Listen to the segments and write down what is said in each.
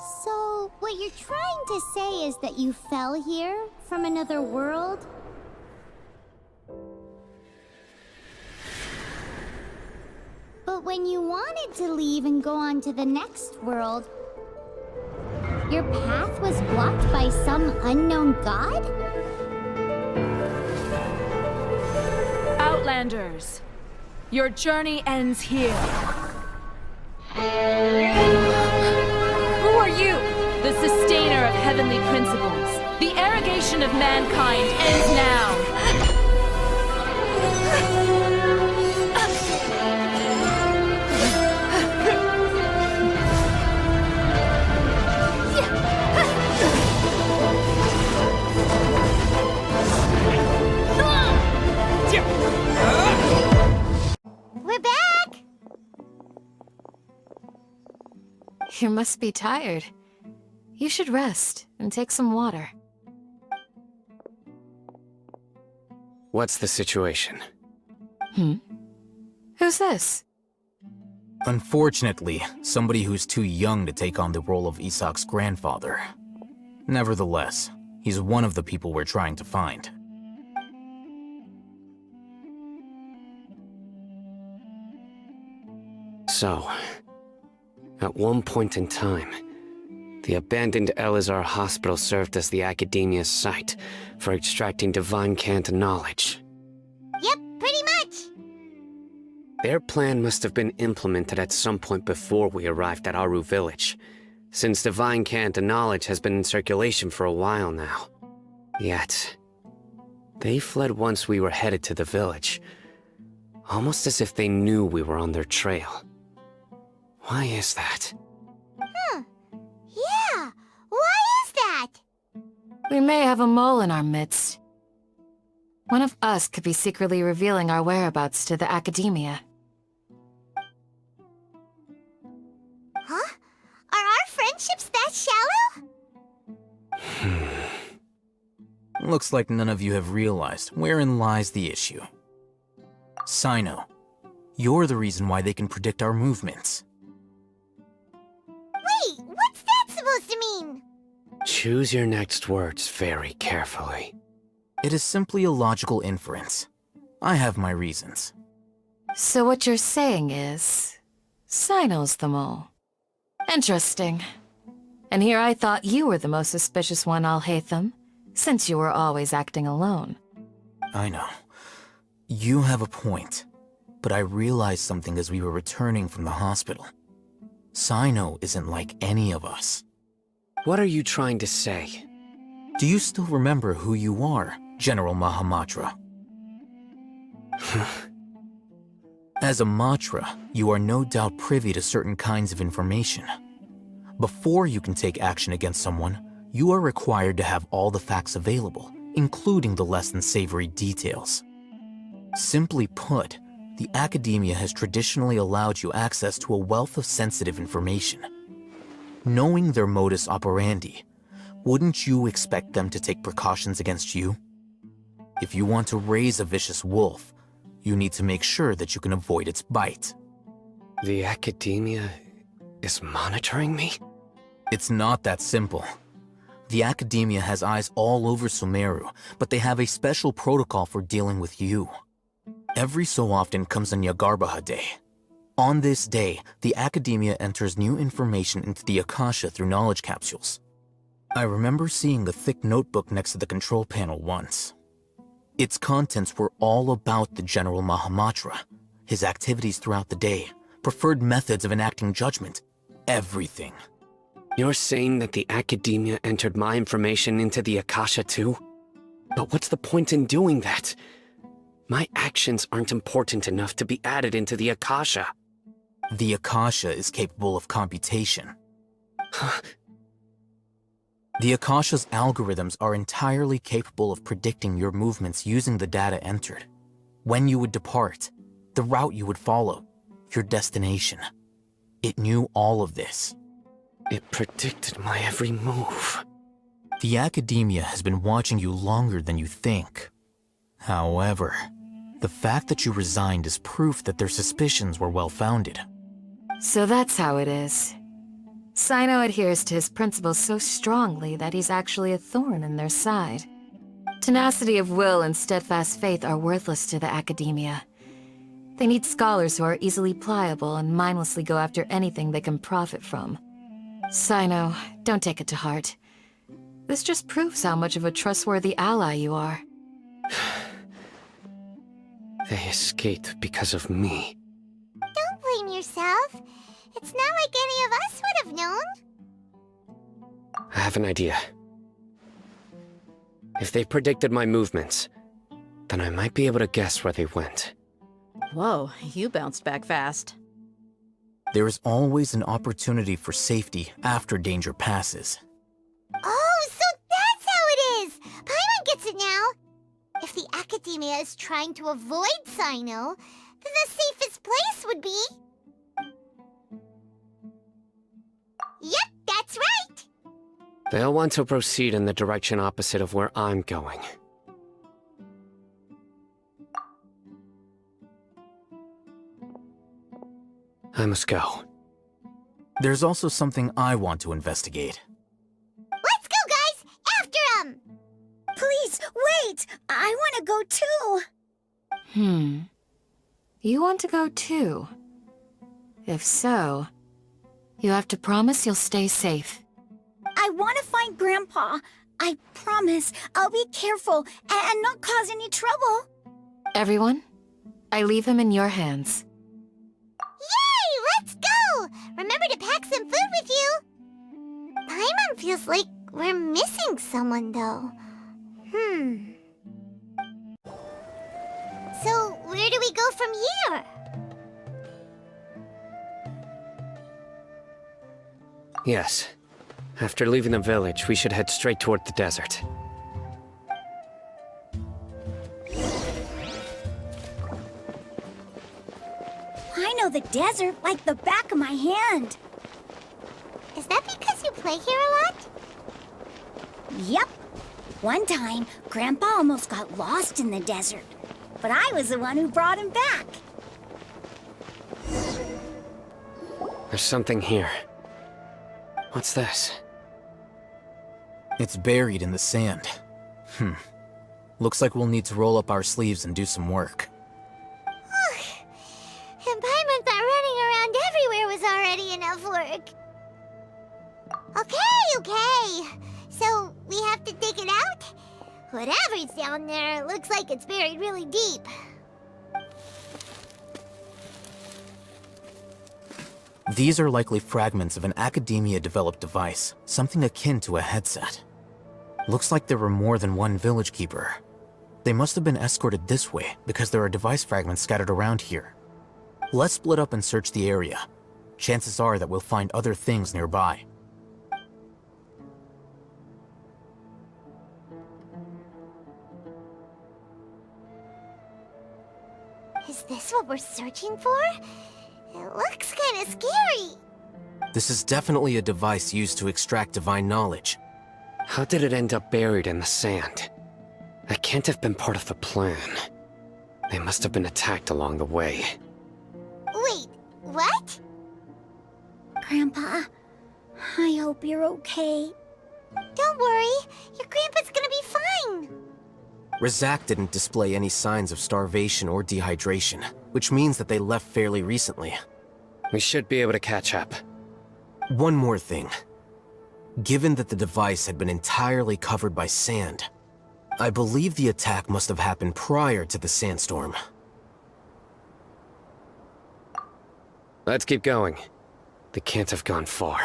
So, what you're trying to say is that you fell here from another world? But when you wanted to leave and go on to the next world, your path was blocked by some unknown god? Outlanders, your journey ends here. Who are you? The sustainer of heavenly principles. The arrogation of mankind ends now. We're back! You must be tired. You should rest and take some water. What's the situation? Who's this? Unfortunately, somebody who's too young to take on the role of Isak's grandfather. Nevertheless, he's one of the people we're trying to find. So, at one point in time, the abandoned Elazar Hospital served as the Academia's site for extracting divine cant knowledge. Yep, pretty much! Their plan must have been implemented at some point before we arrived at Aru Village, since divine cant knowledge has been in circulation for a while now. Yet, they fled once we were headed to the village, almost as if they knew we were on their trail. Why is that? Yeah, why is that? We may have a mole in our midst. One of us could be secretly revealing our whereabouts to the Academia. Huh? Are our friendships that shallow? Looks like none of you have realized wherein lies the issue. Sino, you're the reason why they can predict our movements. Wait, what's that supposed to mean? Choose your next words very carefully. It is simply a logical inference. I have my reasons. So what you're saying is... Sino's the mole. Interesting. And here I thought you were the most suspicious one, Alhaitham, since you were always acting alone. I know. You have a point. But I realized something as we were returning from the hospital. Sino isn't like any of us. What are you trying to say? Do you still remember who you are, General Mahamatra? As a Matra, you are no doubt privy to certain kinds of information. Before you can take action against someone, you are required to have all the facts available, including the less than savory details. Simply put, the Academia has traditionally allowed you access to a wealth of sensitive information. Knowing their modus operandi, wouldn't you expect them to take precautions against you? If you want to raise a vicious wolf, you need to make sure that you can avoid its bite. The Academia is monitoring me? It's not that simple. The Academia has eyes all over Sumeru, but they have a special protocol for dealing with you. Every so often comes a Nyagarbaha Day. On this day, the Academia enters new information into the Akasha through knowledge capsules. I remember seeing a thick notebook next to the control panel once. Its contents were all about the General Mahamatra, his activities throughout the day, preferred methods of enacting judgment, everything. You're saying that the Academia entered my information into the Akasha too? But what's the point in doing that? My actions aren't important enough to be added into the Akasha. The Akasha is capable of computation. The Akasha's algorithms are entirely capable of predicting your movements using the data entered. When you would depart, the route you would follow, your destination. It knew all of this. It predicted my every move. The Academia has been watching you longer than you think. However, the fact that you resigned is proof that their suspicions were well-founded. So that's how it is. Sino adheres to his principles so strongly that he's actually a thorn in their side. Tenacity of will and steadfast faith are worthless to the academia. They need scholars who are easily pliable and mindlessly go after anything they can profit from. Sino, don't take it to heart. This just proves how much of a trustworthy ally you are. They escaped because of me. Don't blame yourself. It's not like any of us would have known. I have an idea. If they predicted my movements, then I might be able to guess where they went. Whoa, you bounced back fast. There is always an opportunity for safety after danger passes. Oh, so that's how it is! Paimon gets it now! If the Academia is trying to avoid Sino, then the safest place would be... Yep, that's right! They'll want to proceed in the direction opposite of where I'm going. I must go. There's also something I want to investigate. Let's go, guys! After him! Please, wait! I want to go too! You want to go too? If so, you have to promise you'll stay safe. I want to find Grandpa. I promise I'll be careful and not cause any trouble. Everyone, I leave him in your hands. Yay! Let's go! Remember to pack some food with you. Paimon feels like we're missing someone, though. So, where do we go from here? Yes. After leaving the village, we should head straight toward the desert. I know the desert like the back of my hand. Is that because you play here a lot? Yep. One time, Grandpa almost got lost in the desert, but I was the one who brought him back. There's something here. What's this? It's buried in the sand. Looks like we'll need to roll up our sleeves and do some work. And Paimon thought running around everywhere was already enough work. Okay. So, we have to dig it out? Whatever's down there looks like it's buried really deep. These are likely fragments of an Academia-developed device, something akin to a headset. Looks like there were more than one village keeper. They must have been escorted this way because there are device fragments scattered around here. Let's split up and search the area. Chances are that we'll find other things nearby. Is this what we're searching for? It looks kind of scary. This is definitely a device used to extract divine knowledge. How did it end up buried in the sand? That can't have been part of the plan. They must have been attacked along the way. Wait, what? Grandpa, I hope you're okay. Don't worry, your grandpa's gonna be fine. Razak didn't display any signs of starvation or dehydration, which means that they left fairly recently. We should be able to catch up. One more thing. Given that the device had been entirely covered by sand, I believe the attack must have happened prior to the sandstorm. Let's keep going. They can't have gone far.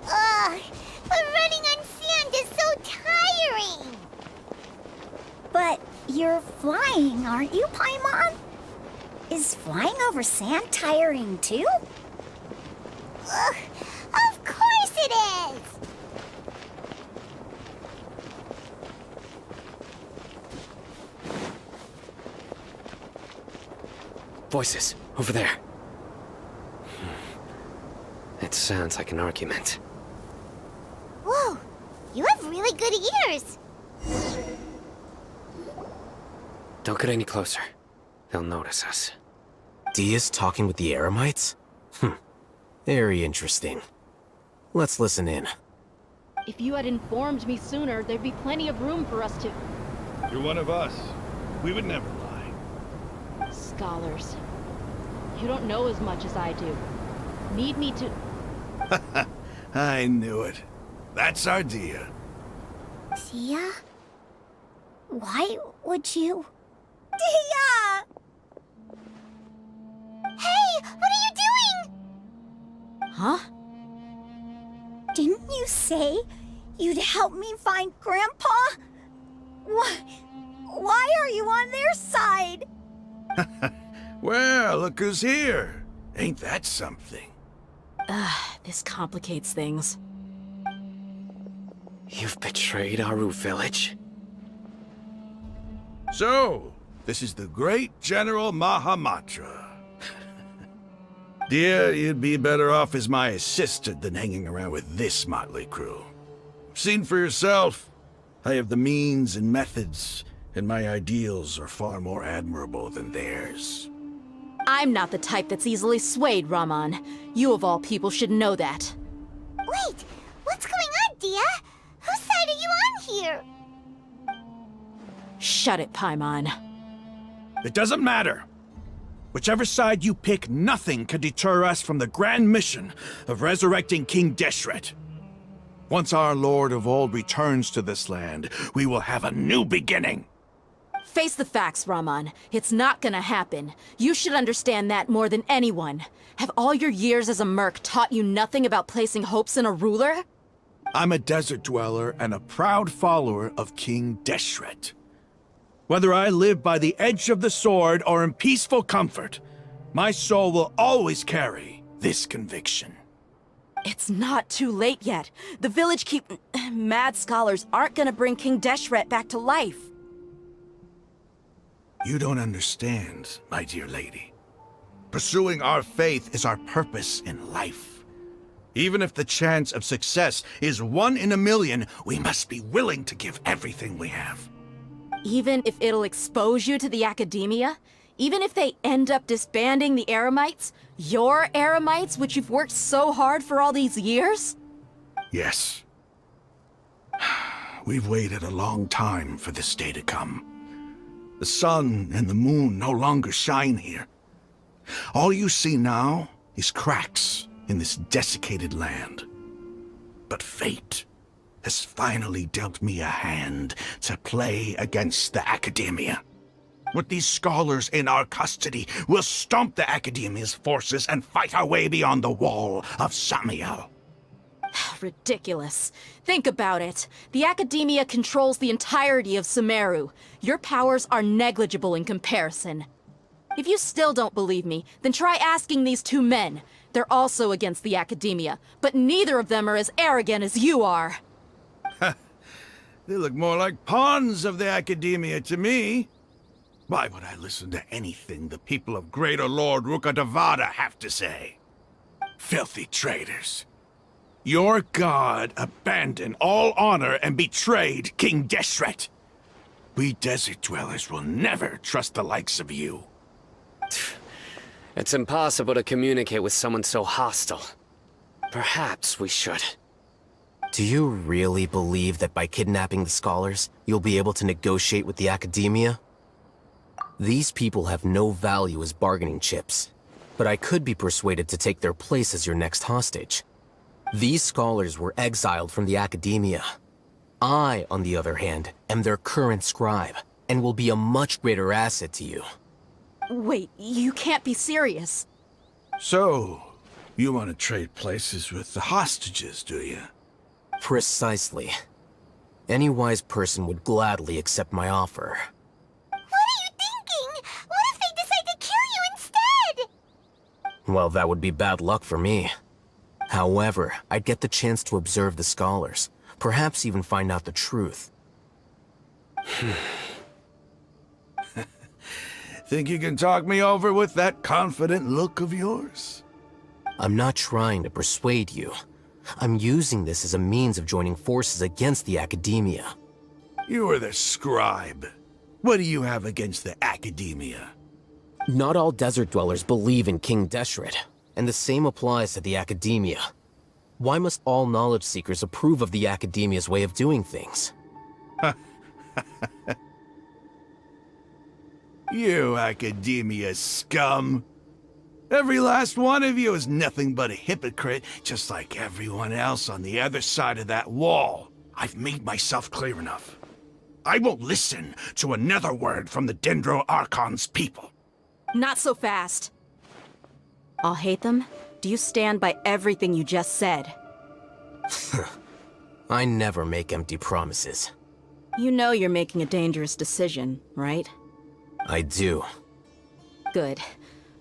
Ugh, but running on sand is so tiring. But you're flying, aren't you, Paimon? Is flying over sand tiring too? Ugh, of course it is! Voices, over there. It sounds like an argument. Whoa, you have really good ears. Don't get any closer. they'll notice us. Dia's talking with the Eremites? Very interesting. Let's listen in. If you had informed me sooner, there'd be plenty of room for us to... You're one of us. We would never lie. Scholars. You don't know as much as I do. Need me to... I knew it. That's our Dia. Dia? Why would you... Dia! Hey, what are you doing? Huh? Didn't you say you'd help me find Grandpa? Why are you on their side? Well, look who's here. Ain't that something? This complicates things. You've betrayed Aru Village? So, this is the great General Mahamatra. Dear, you'd be better off as my assistant than hanging around with this motley crew. Seen for yourself. I have the means and methods, and my ideals are far more admirable than theirs. I'm not the type that's easily swayed, Raman. You of all people should know that. Wait, what's going on, Dia? Whose side are you on here? Shut it, Paimon. It doesn't matter. Whichever side you pick, nothing can deter us from the grand mission of resurrecting King Deshret. Once our Lord of Old returns to this land, we will have a new beginning. Face the facts, Raman. It's not gonna happen. You should understand that more than anyone. Have all your years as a merc taught you nothing about placing hopes in a ruler? I'm a desert dweller and a proud follower of King Deshret. Whether I live by the edge of the sword or in peaceful comfort, my soul will always carry this conviction. It's not too late yet. The village mad scholars aren't gonna bring King Deshret back to life. You don't understand, my dear lady. Pursuing our faith is our purpose in life. Even if the chance of success is 1 in a million, we must be willing to give everything we have. Even if it'll expose you to the academia? Even if they end up disbanding the Eremites? Your Eremites, which you've worked so hard for all these years? Yes. We've waited a long time for this day to come. The sun and the moon no longer shine here. All you see now is cracks in this desiccated land. But fate has finally dealt me a hand to play against the Academia. With these scholars in our custody, we'll stomp the Academia's forces and fight our way beyond the wall of Samiel. Ridiculous. Think about it. The Academia controls the entirety of Sumeru. Your powers are negligible in comparison. If you still don't believe me, then try asking these 2 men. They're also against the Academia, but neither of them are as arrogant as you are. They look more like pawns of the Academia to me. Why would I listen to anything the people of Greater Lord Rukkhadevata have to say? Filthy traitors. Your god abandoned all honor and betrayed King Deshret. We desert dwellers will never trust the likes of you. It's impossible to communicate with someone so hostile. Perhaps we should. Do you really believe that by kidnapping the scholars, you'll be able to negotiate with the Academia? These people have no value as bargaining chips, but I could be persuaded to take their place as your next hostage. These scholars were exiled from the Academia. I, on the other hand, am their current scribe, and will be a much greater asset to you. Wait, you can't be serious. So, you want to trade places with the hostages, do you? Precisely. Any wise person would gladly accept my offer. What are you thinking? What if they decide to kill you instead? Well, that would be bad luck for me. However, I'd get the chance to observe the scholars, perhaps even find out the truth. Think you can talk me over with that confident look of yours? I'm not trying to persuade you. I'm using this as a means of joining forces against the Academia. You are the scribe. What do you have against the Academia? Not all desert dwellers believe in King Deshret, and the same applies to the Academia. Why must all knowledge seekers approve of the Academia's way of doing things? You Academia scum! Every last one of you is nothing but a hypocrite, just like everyone else on the other side of that wall. I've made myself clear enough. I won't listen to another word from the Dendro Archon's people. Not so fast. I'll hate them. Do you stand by everything you just said? I never make empty promises. You know you're making a dangerous decision, right? I do. Good.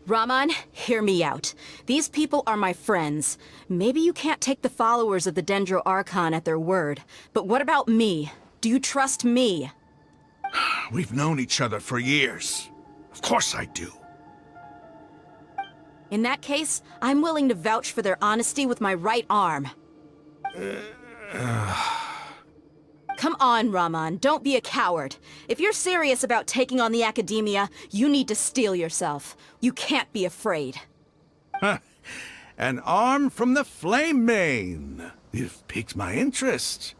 Raman, hear me out. These people are my friends. Maybe you can't take the followers of the Dendro Archon at their word, but what about me? Do you trust me? We've known each other for years. Of course I do. In that case, I'm willing to vouch for their honesty with my right arm. Come on, Raman, don't be a coward. If you're serious about taking on the Academia, you need to steel yourself. You can't be afraid. An arm from the Flame Mane. You've piqued my interest.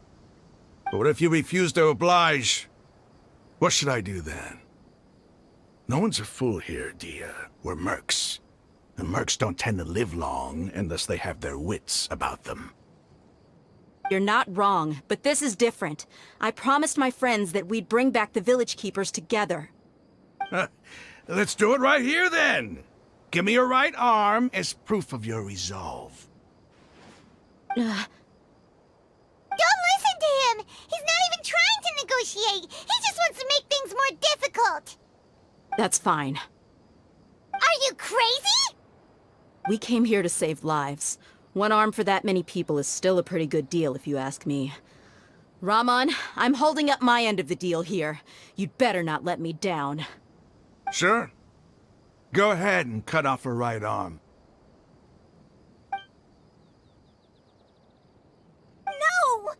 But what if you refuse to oblige? What should I do then? No one's a fool here, Dia. We're mercs. And mercs don't tend to live long unless they have their wits about them. You're not wrong, but this is different. I promised my friends that we'd bring back the village keepers together. Let's do it right here then. Give me your right arm as proof of your resolve. Don't listen to him! He's not even trying to negotiate! He just wants to make things more difficult! That's fine. Are you crazy? We came here to save lives. One arm for that many people is still a pretty good deal, if you ask me. Raman, I'm holding up my end of the deal here. You'd better not let me down. Sure. Go ahead and cut off her right arm. No!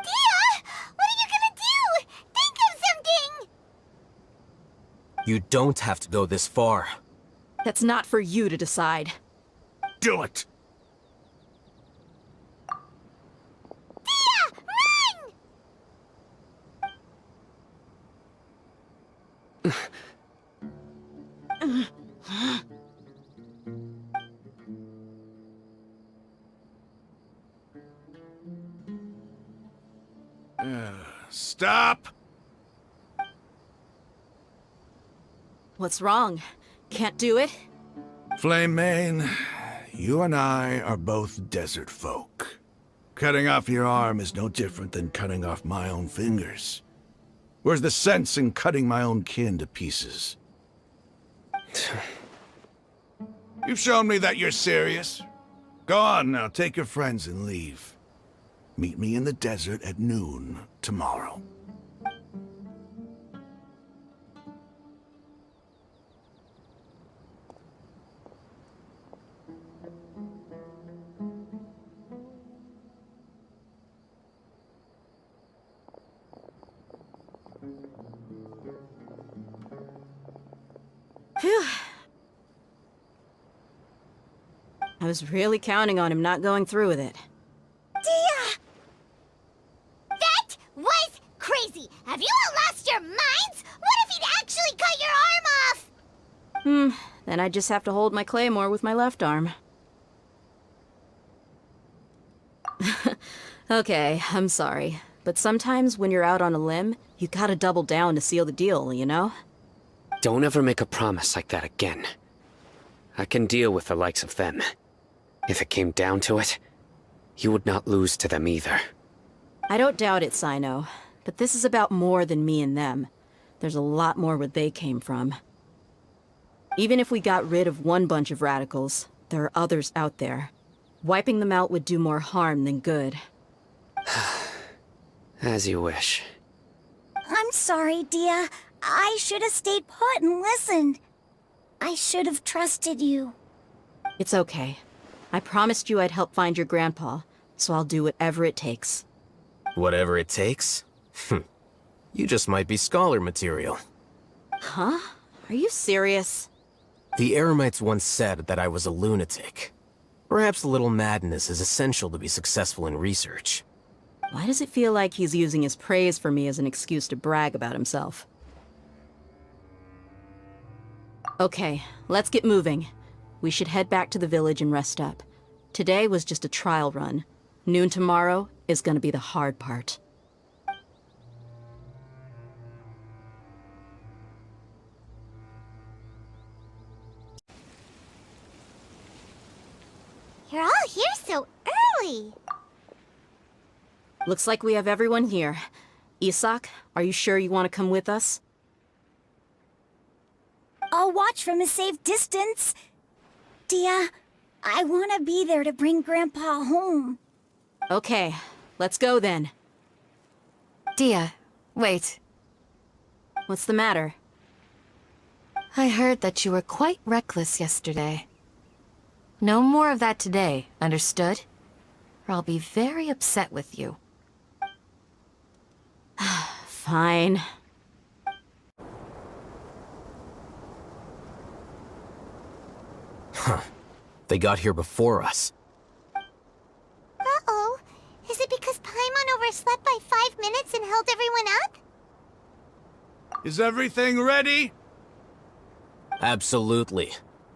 Dia! What are you gonna do? Think of something! You don't have to go this far. That's not for you to decide. Do it! Dia! Run! Stop! What's wrong? Can't do it? Flame Mane, you and I are both desert folk. Cutting off your arm is no different than cutting off my own fingers. Where's the sense in cutting my own kin to pieces? You've shown me that you're serious. Go on now, take your friends and leave. Meet me in the desert at noon tomorrow. Phew. I was really counting on him not going through with it. Dia! That was crazy! Have you all lost your minds? What if he'd actually cut your arm off? Then I just have to hold my claymore with my left arm. Okay, I'm sorry. But sometimes when you're out on a limb, you gotta double down to seal the deal, you know? Don't ever make a promise like that again. I can deal with the likes of them. If it came down to it, you would not lose to them either. I don't doubt it, Sino. But this is about more than me and them. There's a lot more where they came from. Even if we got rid of one bunch of radicals, there are others out there. Wiping them out would do more harm than good. As you wish. I'm sorry, Dia. I should have stayed put and listened. I should have trusted you. It's okay. I promised you I'd help find your grandpa, so I'll do whatever it takes. Whatever it takes? You just might be scholar material. Huh? Are you serious? The Eremites once said that I was a lunatic. Perhaps a little madness is essential to be successful in research. Why does it feel like he's using his praise for me as an excuse to brag about himself? Okay, let's get moving. We should head back to the village and rest up. Today was just a trial run. Noon tomorrow is gonna be the hard part. You're all here so early. Looks like we have everyone here. Isak, are you sure you want to come with us? I'll watch from a safe distance. Dia, I want to be there to bring Grandpa home. Okay, let's go then. Dia, wait. What's the matter? I heard that you were quite reckless yesterday. No more of that today, understood? Or I'll be very upset with you. Fine. Huh. They got here before us. Uh-oh. Is it because Paimon overslept by 5 minutes and held everyone up? Is everything ready? Absolutely.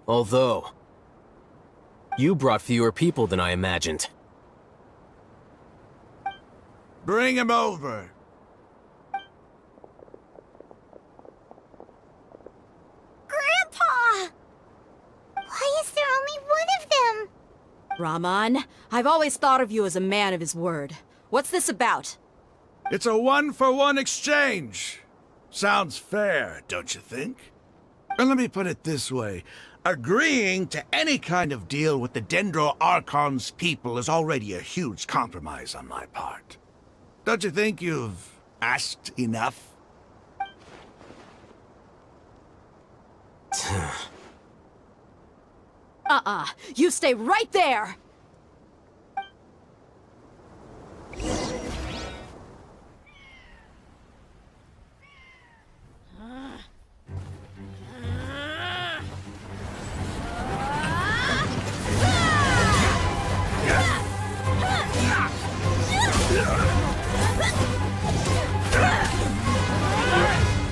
Although, you brought fewer people than I imagined. Bring him over. Grandpa! Why is there only one of them? Rahman, I've always thought of you as a man of his word. What's this about? It's a one-for-one exchange. Sounds fair, don't you think? And let me put it this way. Agreeing to any kind of deal with the Dendro Archon's people is already a huge compromise on my part. Don't you think you've asked enough? You stay right there!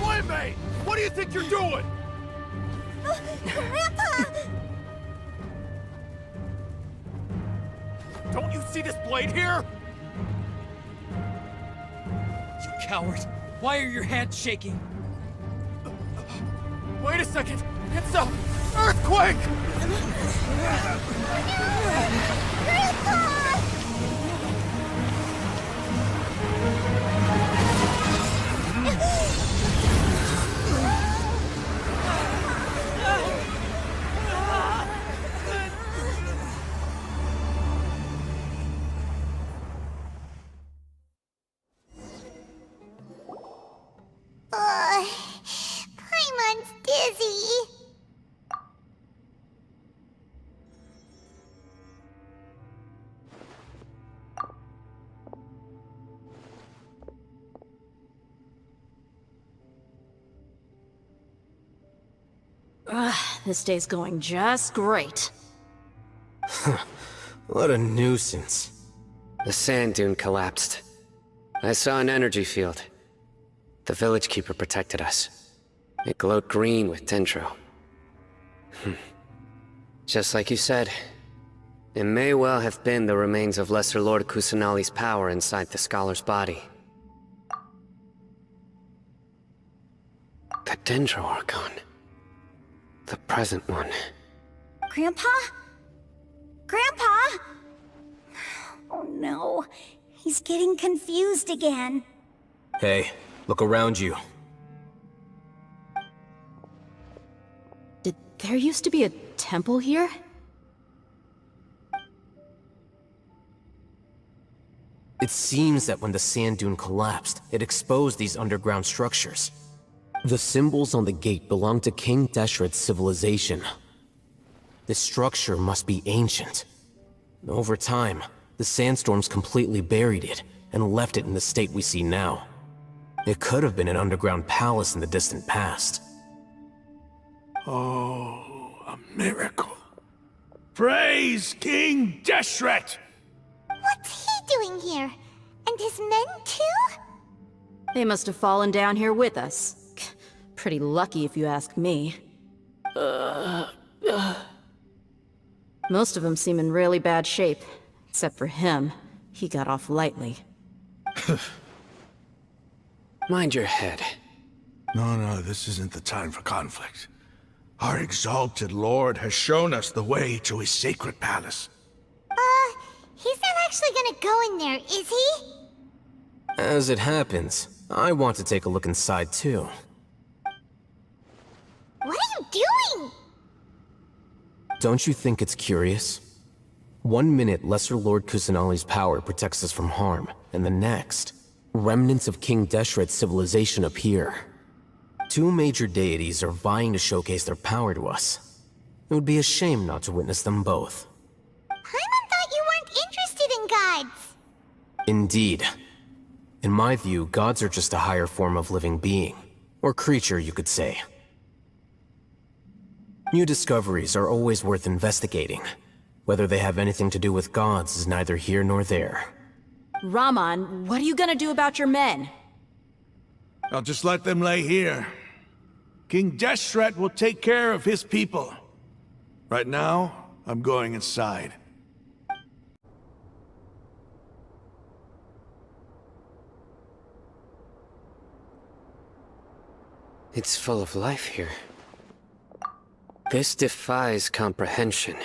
Playmate! What do you think you're doing? Grandpa! Don't you see this blade here? You coward! Why are your hands shaking? Wait a second! It's a earthquake! Grandpa! Paimon's dizzy. This day's going just great. What a nuisance. The sand dune collapsed. I saw an energy field. The village keeper protected us. It glowed green with dendro. Just like you said, it may well have been the remains of Lesser Lord Kusanali's power inside the scholar's body. The Dendro Archon. The present one. Grandpa? Grandpa? Oh no, he's getting confused again. Hey, look around you. Did there used to be a temple here? It seems that when the sand dune collapsed, it exposed these underground structures. The symbols on the gate belong to King Deshret's civilization. This structure must be ancient. Over time, the sandstorms completely buried it and left it in the state we see now. It could have been an underground palace in the distant past. Oh, a miracle. Praise King Deshret! What's he doing here? And his men too? They must have fallen down here with us. Pretty lucky if you ask me. Most of them seem in really bad shape. Except for him. He got off lightly. Mind your head. No, this isn't the time for conflict. Our exalted lord has shown us the way to his sacred palace. He's not actually gonna go in there, is he? As it happens, I want to take a look inside too. What are you doing? Don't you think it's curious? 1 minute, Lesser Lord Kusanali's power protects us from harm, and the next, remnants of King Deshret's civilization appear. 2 major deities are vying to showcase their power to us. It would be a shame not to witness them both. Paimon thought you weren't interested in gods. Indeed. In my view, gods are just a higher form of living being. Or creature, you could say. New discoveries are always worth investigating. Whether they have anything to do with gods is neither here nor there. Raman, what are you gonna do about your men? I'll just let them lay here. King Deshret will take care of his people. Right now, I'm going inside. It's full of life here. This defies comprehension.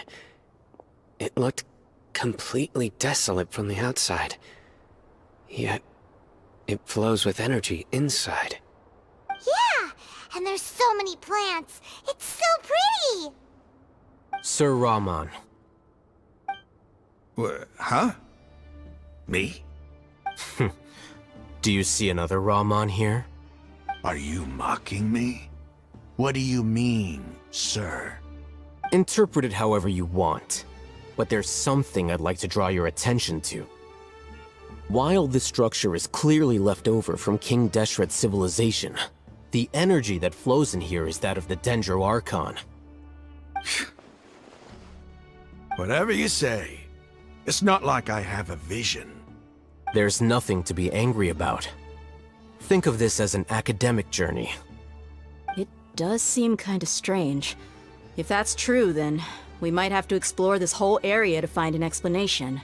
It looked completely desolate from the outside. Yet, it flows with energy inside. Yeah, and there's so many plants. It's so pretty. Sir Raman. Huh? Me? Do you see another Raman here? Are you mocking me? What do you mean, sir? Interpret it however you want. But there's something I'd like to draw your attention to. While this structure is clearly left over from King Deshret's civilization, the energy that flows in here is that of the Dendro Archon. Whatever you say. It's not like I have a vision. There's nothing to be angry about. Think of this as an academic journey. It does seem kinda strange. If that's true, then we might have to explore this whole area to find an explanation.